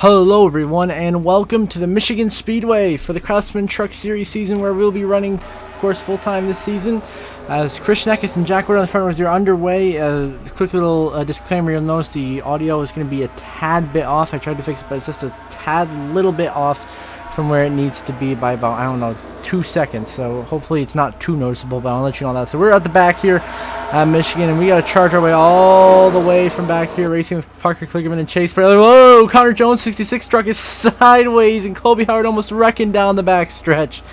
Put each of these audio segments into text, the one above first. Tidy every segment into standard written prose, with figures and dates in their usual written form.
Hello everyone, and welcome to the Michigan Speedway for the Craftsman Truck Series season, where we'll be running, of course, full-time this season. As Chris Neckis and Jack Wood on the front rows are underway. Quick little disclaimer, you'll notice the audio is going to be a tad bit off. I tried to fix it, but it's just a tad little bit off from where it needs to be by about, I don't know, 2 seconds. So hopefully it's not too noticeable, but I'll let you know that. So we're at the back here at Michigan, and we got to charge our way all the way from back here, racing with Parker Kligerman and Chase Baylor. Whoa! Connor Jones' 66 truck is sideways, and Colby Howard almost wrecking down the back stretch.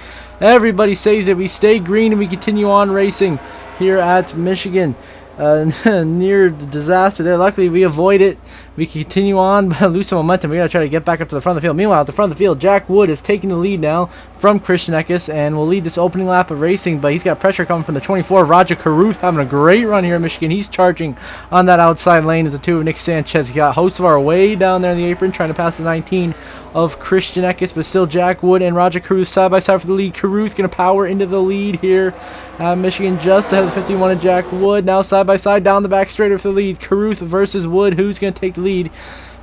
Everybody saves it. We stay green, and we continue on racing here at Michigan. Near disaster there. Luckily, we avoid it. We continue on, but lose some momentum. We got to try to get back up to the front of the field. Meanwhile, at the front of the field, Jack Wood is taking the lead now from Chris Neckis, and will lead this opening lap of racing, but he's got pressure coming from the 24. Roger Caruth having a great run here in Michigan. He's charging on that outside lane of the two of Nick Sanchez. He got Hocevar way down there in the apron, trying to pass the 19 of Christian Eckes, but still Jack Wood and Roger Caruth side by side for the lead. Caruth going to power into the lead here. Michigan just ahead of the 51 of Jack Wood. Now side by side down the back straight for the lead. Caruth versus Wood. Who's going to take the lead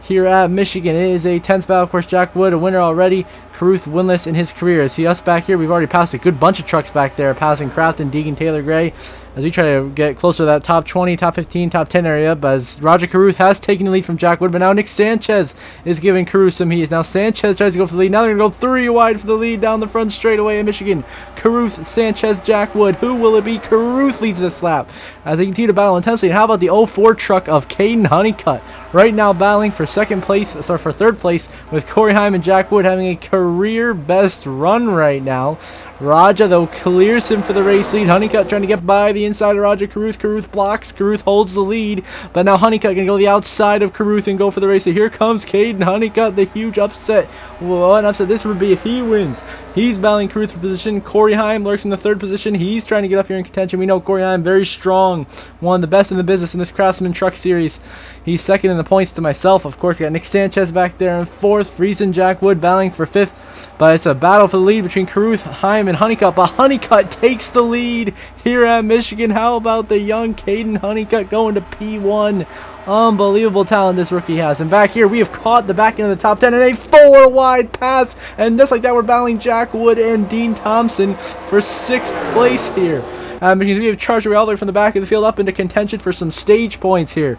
here at Michigan? It is a tense battle. Of course, Jack Wood a winner already. Caruth winless in his career. See us back here. We've already passed a good bunch of trucks back there, passing Crafton, Deegan, Taylor Gray, as we try to get closer to that top 20, top 15, top 10 area. But as Roger Caruth has taken the lead from Jack Wood, but now Nick Sanchez is giving Caruth some heat. Now Sanchez tries to go for the lead. Now they're going to go 3 wide for the lead down the front straightaway in Michigan. Caruth, Sanchez, Jack Wood. Who will it be? Caruth leads this lap as they continue to battle intensely. And how about the 04 truck of Caden Honeycutt? Right now battling for third place with Corey Heim and Jack Wood having a career best run right now. Raja, though, clears him for the race lead. Honeycutt trying to get by the inside of Roger Caruth. Caruth blocks. Caruth holds the lead. But now Honeycutt going to go the outside of Caruth and go for the race. So here comes Caden Honeycutt, the huge upset. What an upset this would be if he wins. He's battling Caruth for position. Corey Heim lurks in the 3rd position. He's trying to get up here in contention. We know Corey Heim, very strong. One of the best in the business in this Craftsman Truck Series. He's 2nd in the points to myself. Of course, got Nick Sanchez back there in 4th. Friesen, Jack Wood battling for 5th. But it's a battle for the lead between Caruth, Heim, and Honeycutt. But Honeycutt takes the lead here at Michigan. How about the young Caden Honeycutt going to P1? Unbelievable talent this rookie has. And back here, we have caught the back end of the top 10 in a 4-wide pass. And just like that, we're battling Jack Wood and Dean Thompson for 6th place here. Because we have charged away all the way from the back of the field up into contention for some stage points here.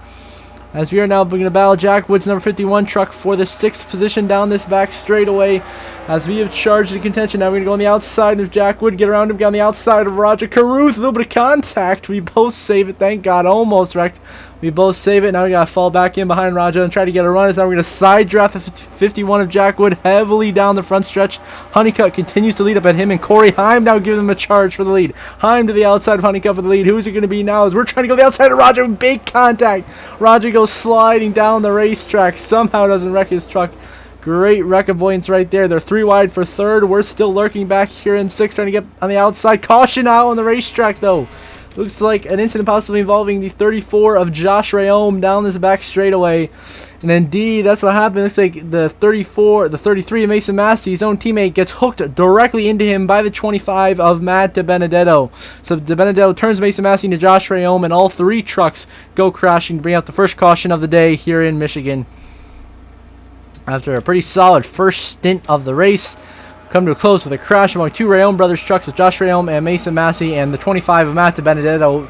As we are now going to battle Jack Wood's number 51 truck for the 6th position down this back straightaway. As we have charged in contention, now we're going to go on the outside of Jack Wood, get around him, get on the outside of Roger Caruth. A little bit of contact. We both save it. Thank God. Almost wrecked. We both save it. Now we got to fall back in behind Raja and try to get a run. As now we're going to side draft the 51 of Jack Wood heavily down the front stretch. Honeycutt continues to lead up at him, and Corey Heim now giving him a charge for the lead. Heim to the outside of Honeycutt for the lead. Who's it going to be now? As we're trying to go the outside of Roger. Big contact. Roger goes sliding down the racetrack. Somehow doesn't wreck his truck. Great wreck avoidance right there. They're 3 wide for 3rd. We're still lurking back here in 6th, trying to get on the outside. Caution out on the racetrack, though. Looks like an incident possibly involving the 34 of Josh Rayome down this back straightaway. And indeed, that's what happened. Looks like the 33 of Mason Massey, his own teammate, gets hooked directly into him by the 25 of Matt DiBenedetto. So DiBenedetto turns Mason Massey into Josh Rayome, and all 3 trucks go crashing to bring out the first caution of the day here in Michigan. After a pretty solid first stint of the race, come to a close with a crash among 2 Rayome brothers trucks with Josh Rayome and Mason Massey, and the 25 of Matt DiBenedetto.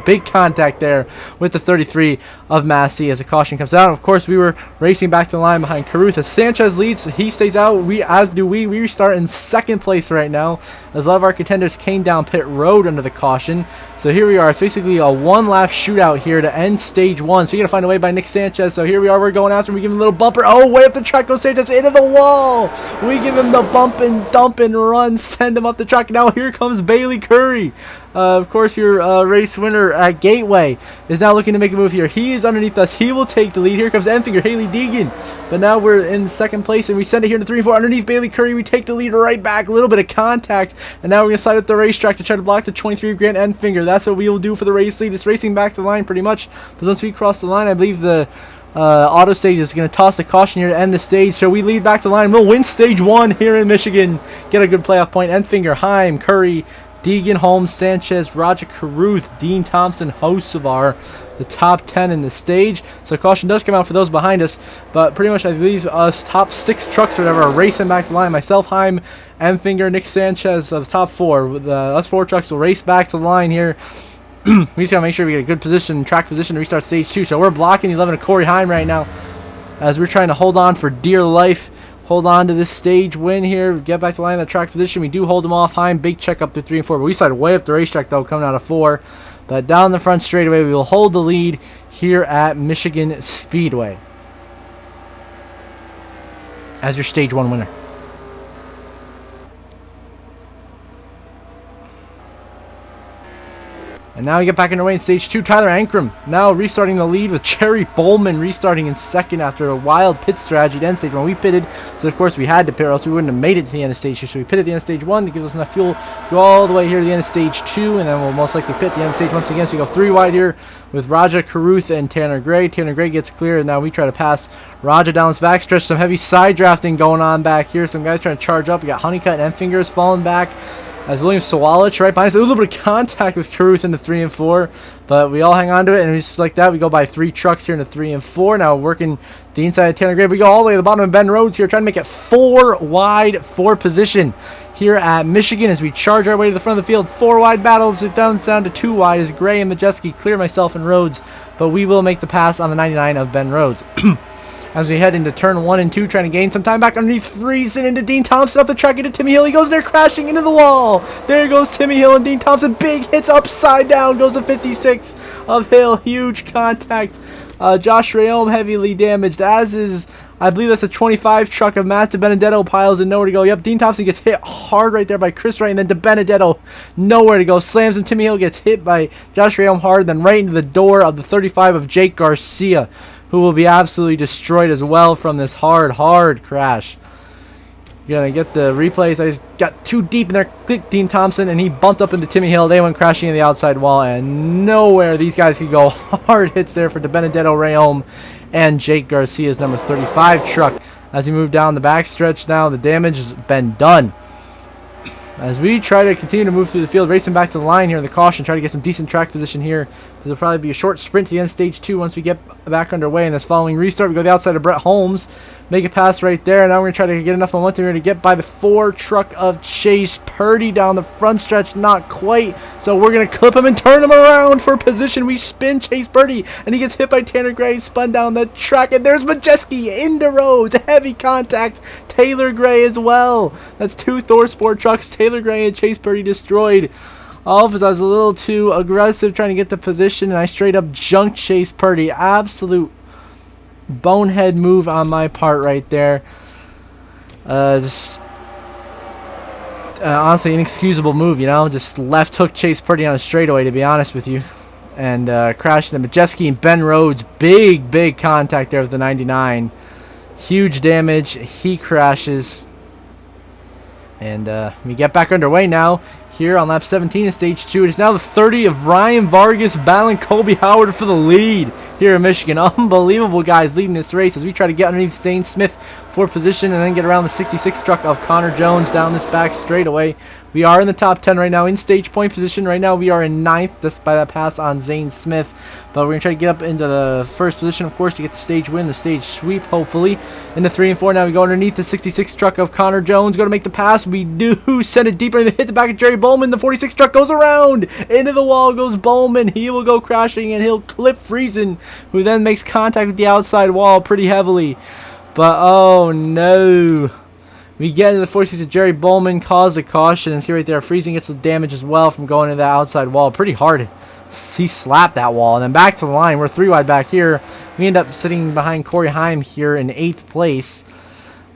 Big contact there with the 33 of Massey as a caution comes out. Of course, we were racing back to the line behind Caruth. As Sanchez leads, he stays out. As do we. We start in 2nd place right now, as a lot of our contenders came down pit road under the caution. So here we are. It's basically a 1-lap shootout here to end stage 1. So we got to find a way by Nick Sanchez. So here we are. We're going after him. We give him a little bumper. Oh, way up the track goes Sanchez into the wall. We give him the bump and dump and run. Send him up the track. Now here comes Bailey Curry. Of course, your race winner at Gateway is now looking to make a move here. He is underneath us. He will take the lead. Here comes Enfinger, Haley Deegan. But now we're in 2nd place, and we send it here to 3 and 4. Underneath Bailey Curry, we take the lead right back. A little bit of contact. And now we're going to slide up the racetrack to try to block the 23 of Grant Enfinger. That's what we will do for the race lead. It's racing back to the line pretty much. But once we cross the line, I believe the auto stage is going to toss the caution here to end the stage. So we lead back to the line. We'll win stage 1 here in Michigan. Get a good playoff point. Enfinger, Heim, Curry, Deegan, Holmes, Sanchez, Roger Caruth, Dean Thompson, Hocevar. the top 10 in the stage. So caution does come out for those behind us, but pretty much I believe us top 6 trucks or whatever are racing back to the line. Myself, Heim, Enfinger, Nick Sanchez, the top 4. With us 4 trucks will race back to the line here. We just gotta make sure we get a good position, track position to restart stage 2. So we're blocking the 11 of Corey Heim right now as we're trying to hold on for dear life. Hold on to this stage win here. Get back to line in that track position. We do hold them off. Heim, big check up through 3 and 4. But we started way up the racetrack though, coming out of 4. But down the front straightaway, we will hold the lead here at Michigan Speedway as your stage 1 winner. And now we get back underway in stage 2. Tyler Ankrum now restarting the lead with Jerry Bowman restarting in second after a wild pit strategy to end stage 1. We pitted, so of course we had to pit or else we wouldn't have made it to the end of stage 2. So we pitted at the end of stage 1. That gives us enough fuel to go all the way here to the end of stage 2. And then we'll most likely pit at the end of stage once again. So we go 3 wide here with Raja Caruth and Tanner Gray. Tanner Gray gets clear, and now we try to pass Raja down this backstretch. Some heavy side drafting going on back here. Some guys trying to charge up. We got Honeycutt and Enfingers falling back as William Sawalich right behind us. A little bit of contact with Caruth in the 3 and 4, but we all hang on to it, and just like that, we go by 3 trucks here in the 3 and 4. Now working the inside of Tanner Gray. We go all the way to the bottom of Ben Rhodes here, trying to make it 4 wide for position here at Michigan as we charge our way to the front of the field. 4 wide battles. It down to 2 wide as Gray and Majeski clear myself and Rhodes, but we will make the pass on the 99 of Ben Rhodes. As we head into turn 1 and 2, trying to gain some time back underneath, Friesen into Dean Thompson up the track into Timmy Hill. He goes there crashing into the wall. There goes Timmy Hill and Dean Thompson. Big hits upside down. Goes to 56 of Hill. Huge contact. Josh Rayome heavily damaged, as is, I believe that's a 25 truck of Matt DiBenedetto. Piles and nowhere to go. Yep, Dean Thompson gets hit hard right there by Chris Wright, and then DiBenedetto nowhere to go. Slams, and Timmy Hill gets hit by Josh Rayome hard, then right into the door of the 35 of Jake Garcia, who will be absolutely destroyed as well from this hard crash. Gonna get the replays. I just got too deep in there. Clicked Dean Thompson, and he bumped up into Timmy Hill. They went crashing in the outside wall, and nowhere these guys could go. Hard hits there for DiBenedetto, Rayome, and Jake Garcia's number 35 truck. As we move down the backstretch now, the damage has been done. As we try to continue to move through the field, racing back to the line here in the caution, try to get some decent track position here. There'll probably be a short sprint to the end of stage 2 once we get back underway. In this following restart, we go to the outside of Brett Holmes, make a pass right there. Now we're going to try to get enough momentum here to get by the 4 truck of Chase Purdy down the front stretch. Not quite. So we're going to clip him and turn him around for position. We spin Chase Purdy, and he gets hit by Tanner Gray, spun down the track. And there's Majeski into Rhodes. Heavy contact. Taylor Gray as well. That's 2 Thor Sport trucks. Taylor Gray and Chase Purdy destroyed. All of us, I was a little too aggressive trying to get the position, and I straight up junked Chase Purdy. Absolute bonehead move on my part right there. Honestly, inexcusable move, you know. Just left hook Chase Purdy on a straightaway, to be honest with you. And crashed into Majeski and Ben Rhodes. Big contact there with the 99. Huge damage. He crashes. And we get back underway now here on lap 17 of stage 2. It is now the 30 of Ryan Vargas battling Colby Howard for the lead here in Michigan. Unbelievable guys leading this race as we try to get underneath Zane Smith for position and then get around the 66 truck of Connor Jones down this back straightaway. We are in the top 10 right now in stage point position. Right now we are in 9th just by that pass on Zane Smith. But we're going to try to get up into the first position, of course, to get the stage win, the stage sweep, hopefully. In the 3 and 4 now we go underneath the 66 truck of Connor Jones. Go to make the pass. We do send it deeper and hit the back of Jerry Bowman. The 46 truck goes around. Into the wall goes Bowman. He will go crashing and he'll clip Friesen, who then makes contact with the outside wall pretty heavily. But oh no. We get into the 46 of Jerry Bowman, caused a caution, and see right there, Friesen gets the damage as well from going into that outside wall. Pretty hard. He slapped that wall. And then back to the line. We're 3 wide back here. We end up sitting behind Corey Heim here in 8th place.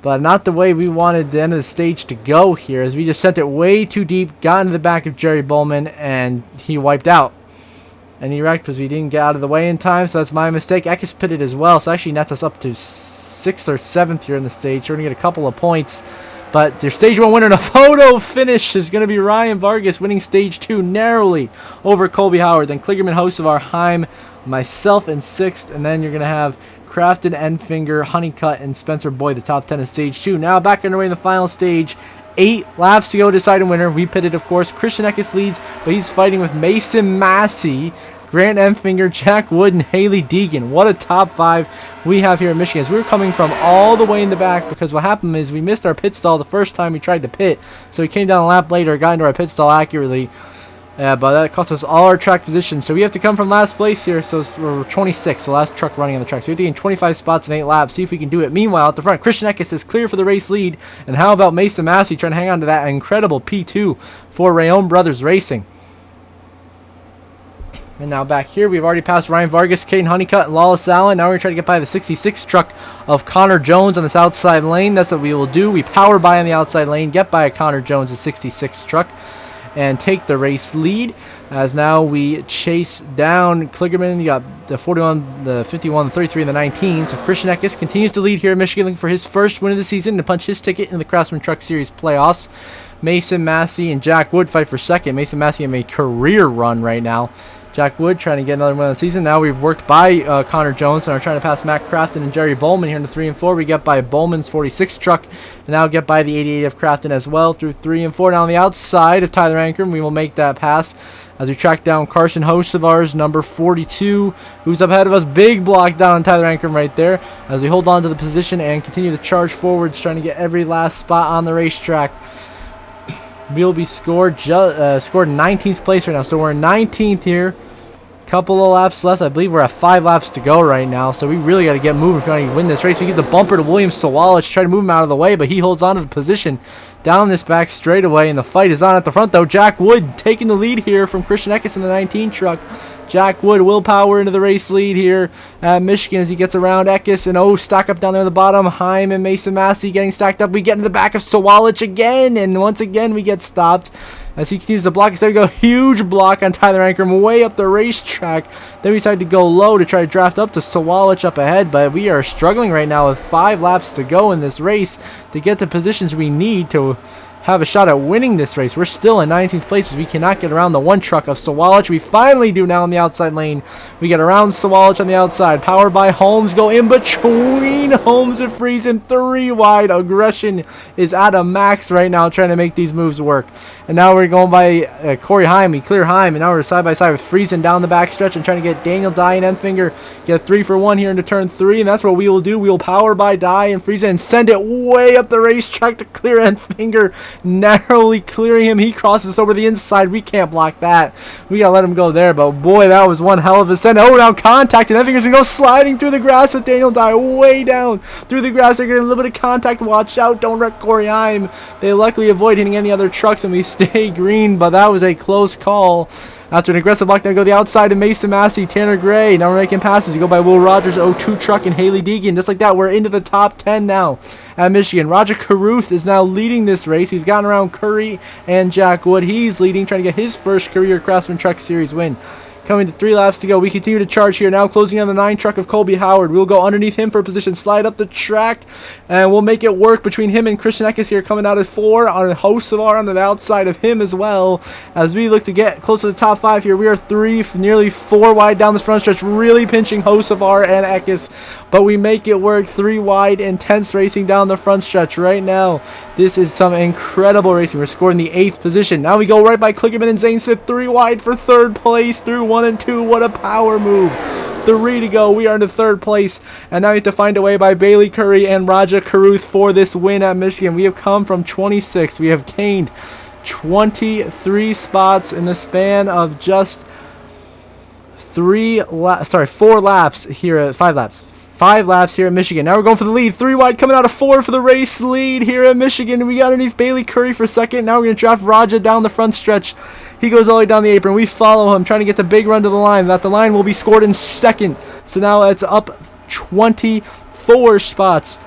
But not the way we wanted the end of the stage to go here, as we just sent it way too deep, got into the back of Jerry Bowman, and he wiped out. And he wrecked because we didn't get out of the way in time, so that's my mistake. Ekis pitted as well, so actually nets us up to 6th or 7th here in the stage. We're going to get a couple of points. But their stage 1 winner in a photo finish is going to be Ryan Vargas, winning stage 2 narrowly over Colby Howard. Then Kligerman, Hocevar, Heim, myself in 6th. And then you're going to have Crafton, Enfinger, Honeycutt, and Spencer Boyd, the top 10 in stage 2. Now back underway in the final stage. 8 laps to go to decide a winner. We pitted, of course. Christian Eckes leads, but he's fighting with Mason Massey Grant Enfinger, Jack Wood, and Haley Deegan. What a top 5 we have here in Michigan. As we were coming from all the way in the back, because what happened is we missed our pit stall the first time we tried to pit. So we came down a lap later, got into our pit stall accurately. But that cost us all our track positions. So we have to come from last place here. So we're 26, the last truck running on the track. So we have to gain 25 spots in 8 laps. See if we can do it. Meanwhile, at the front, Christian Eckes is clear for the race lead. And how about Mason Massey trying to hang on to that incredible P2 for Rayón Brothers Racing. And now back here, we've already passed Ryan Vargas, Caden Honeycutt, and Lawless Allen. Now we're going to try to get by the 66 truck of Connor Jones on this outside lane. That's what we will do. We power by on the outside lane, get by Connor Jones' 66 truck, and take the race lead. As now we chase down Kligerman. You got the 41, the 51, the 33, and the 19. So Christian Eckes continues to lead here in Michigan, looking for his first win of the season to punch his ticket in the Craftsman Truck Series playoffs. Mason Massey and Jack Wood fight for second. Mason Massey having a career run right now. Jack Wood trying to get another win of the season. Now we've worked by Connor Jones and are trying to pass Matt Crafton and Jerry Bowman here in the 3 and 4. We get by Bowman's 46 truck and now get by the 88 of Crafton as well through 3 and 4. Now on the outside of Tyler Ankrum, we will make that pass as we track down Carson Hocevar's number 42, who's up ahead of us. Big block down on Tyler Ankrum right there as we hold on to the position and continue to charge forwards, trying to get every last spot on the racetrack. We'll be scored 19th place right now, so we're in 19th here. Couple of laps left. I believe we're at 5 laps to go right now, so we really got to get moving if we want to win this race. We give the bumper to William Sawalich, try to move him out of the way, but he holds on to the position down this back straightaway, and the fight is on at the front though. Jack Wood taking the lead here from Christian Eckes in the 19 truck. Jack Wood will power into the race lead here at Michigan as he gets around Eckes, and stack up down there at the bottom. Heim and Mason Massey getting stacked up. We get in the back of Sawalich again, and once again we get stopped as he continues to block. Instead we go huge block on Tyler Ankrum way up the racetrack. Then we decide to go low to try to draft up to Sawalich up ahead, but we are struggling right now with 5 laps to go in this race to get the positions we need to have a shot at winning this race. We're still in 19th place because we cannot get around the 1 truck of Sawalich. We finally do now on the outside lane. We get around Sawalich on the outside. Powered by Holmes. Go in between Holmes and Friesen. 3 wide. Aggression is at a max right now trying to make these moves work. And now we're going by Corey Heim. We clear Heim. And now we're side by side with Friesen down the back stretch and trying to get Daniel Dye and Enfinger. Get a 3 for 1 here into turn 3. And that's what we will do. We will power by Dye and Friesen and send it way up the racetrack to clear Enfinger. Narrowly clearing him. He crosses over the inside. We can't block that. We gotta let him go there, but boy, that was one hell of a send. Now contact, and Enfinger's gonna go sliding through the grass with Daniel Dye way down through the grass. They're getting a little bit of contact. Watch out, don't wreck Corey Heim. They luckily avoid hitting any other trucks and we stay green, but that was a close call. After an aggressive block, now go the outside of Mason Massey, Tanner Gray. Now we're making passes. You go by Will Rogers, 02 truck, and Haley Deegan. Just like that, we're into the top 10 now at Michigan. Roger Caruth is now leading this race. He's gotten around Curry and Jack Wood. He's leading, trying to get his first career Craftsman Truck Series win. Coming to 3 laps to go. We continue to charge here. Now closing on the 9 truck of Colby Howard. We'll go underneath him for a position. Slide up the track. And we'll make it work between him and Christian Eckes here. Coming out at 4. On Hocevar on the outside of him as well. As we look to get close to the top 5 here. We are nearly 4 wide down this front stretch. Really pinching Hocevar and Eckes. But we make it work. 3 wide. Intense racing down the front stretch right now. This is some incredible racing. We're scoring the 8th position. Now we go right by Kligerman and Zane Smith. 3 wide for 3rd place through 1 and 2. What a power move. 3 to go. We are into 3rd place. And now we have to find a way by Bailey Curry and Raja Caruth for this win at Michigan. We have come from 26. We have gained 23 spots in the span of just 4 laps here at 5 laps. 5 laps here at Michigan. Now we're going for the lead. 3 wide coming out of 4 for the race lead here at Michigan. We got underneath Bailey Curry for 2nd. Now we're going to draft Raja down the front stretch. He goes all the way down the apron. We follow him, trying to get the big run to the line. That the line will be scored in 2nd. So now it's up 24 spots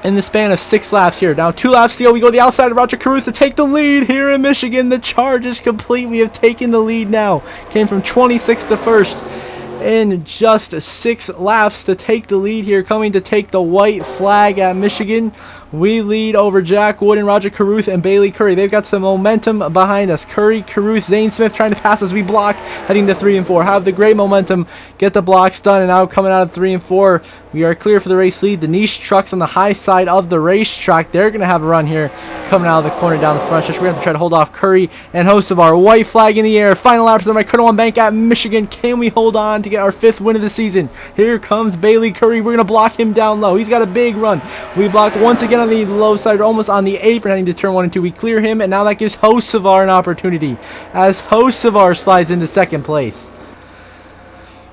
in the span of 6 laps here. Now 2 laps to go. We go the outside of Roger Caruth to take the lead here in Michigan. The charge is complete. We have taken the lead now. Came from 26 to 1st. in just 6 laps to take the lead here, coming to take the white flag at Michigan. We lead over Jack Wood and Roger Caruth and Bailey Curry. They've got some momentum behind us. Curry, Caruth, Zane Smith trying to pass as we block, heading to 3 and 4. Have the great momentum, get the blocks done, and now coming out of 3 and 4, we are clear for the race lead. The niche trucks on the high side of the racetrack, they're going to have a run here coming out of the corner down the front stretch. We're going to have to try to hold off Curry and Hocevar. White flag in the air. Final laps of my Credit One Bank at Michigan. Can we hold on to get our 5th win of the season? Here comes Bailey Curry. We're going to block him down low. He's got a big run. We block once again on the low side, almost on the apron, heading to turn 1 and 2. We clear him, and now that gives Hocevar an opportunity as Hocevar slides into 2nd place.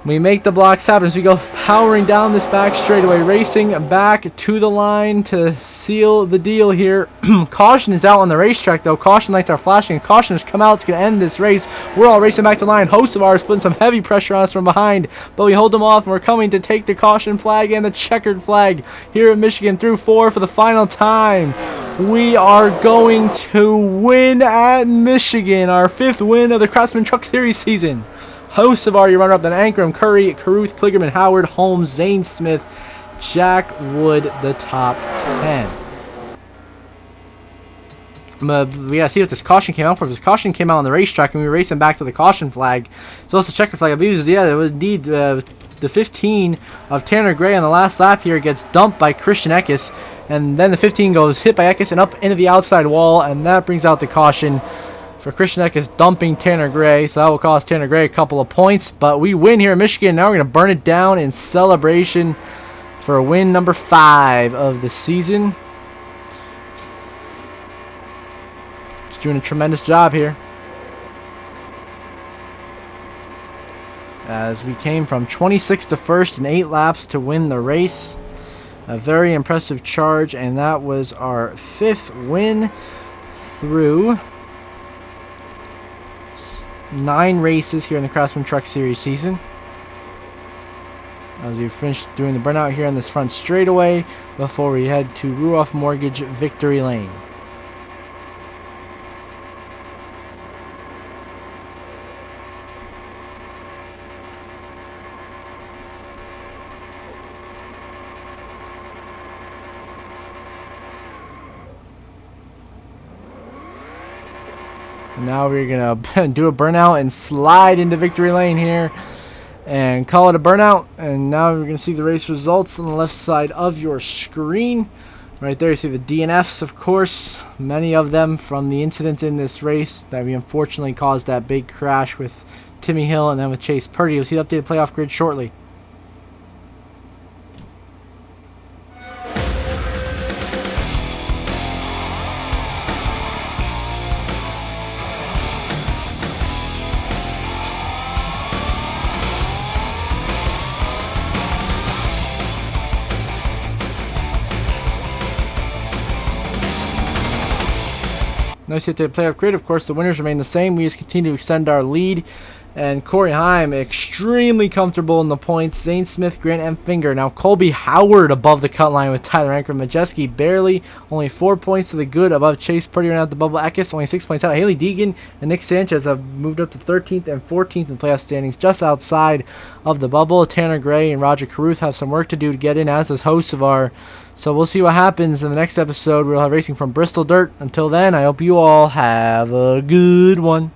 We make the blocks happen as we go powering down this back straightaway, racing back to the line to seal the deal here. Caution is out on the racetrack, though. Caution lights are flashing. Caution has come out. It's going to end this race. We're all racing back to the line. Hocevar is putting some heavy pressure on us from behind, but we hold them off, and we're coming to take the caution flag and the checkered flag here at Michigan through 4 for the final time. We are going to win at Michigan, our 5th win of the Craftsman Truck Series season. Hocevar, your runner-up, then Ankrum, Curry, Caruth, Kligerman, Howard, Holmes, Zane Smith, Jack Wood, the top 10. We gotta see what this caution came out for. This caution came out on the racetrack, and we were racing back to the caution flag. So it's a checker flag. I believe it was indeed the 15 of Tanner Gray on the last lap here gets dumped by Christian Eckes, and then the 15 goes hit by Eckes and up into the outside wall, and that brings out the caution for Christian Eckes dumping Tanner Gray. So that will cost Tanner Gray a couple of points, but we win here in Michigan. Now we're going to burn it down in celebration for win number 5 of the season. Just doing a tremendous job here, as we came from 26th to 1st in 8 laps to win the race. A very impressive charge, and that was our 5th win through 9 races here in the Craftsman Truck Series season. As we finish doing the burnout here on this front straightaway before we head to Ruoff Mortgage Victory Lane. And now we're going to do a burnout and slide into victory lane here and call it a burnout. And now we're going to see the race results on the left side of your screen. Right there you see the DNFs, of course, many of them from the incidents in this race that we unfortunately caused that big crash with Timmy Hill and then with Chase Purdy. You'll see the updated playoff grid shortly. Nice hit to the playoff grid. Of course, the winners remain the same. We just continue to extend our lead. And Corey Heim extremely comfortable in the points. Zane Smith, Grant M. Finger. Now Colby Howard above the cut line with Tyler Ankrum. Majeski barely. Only 4 points to the good above Chase Purdy right out the bubble. Eckes only 6 points out. Haley Deegan and Nick Sanchez have moved up to 13th and 14th in playoff standings, just outside of the bubble. Tanner Gray and Roger Caruth have some work to do to get in, as does Hocevar. So we'll see what happens in the next episode. We'll have racing from Bristol Dirt. Until then, I hope you all have a good one.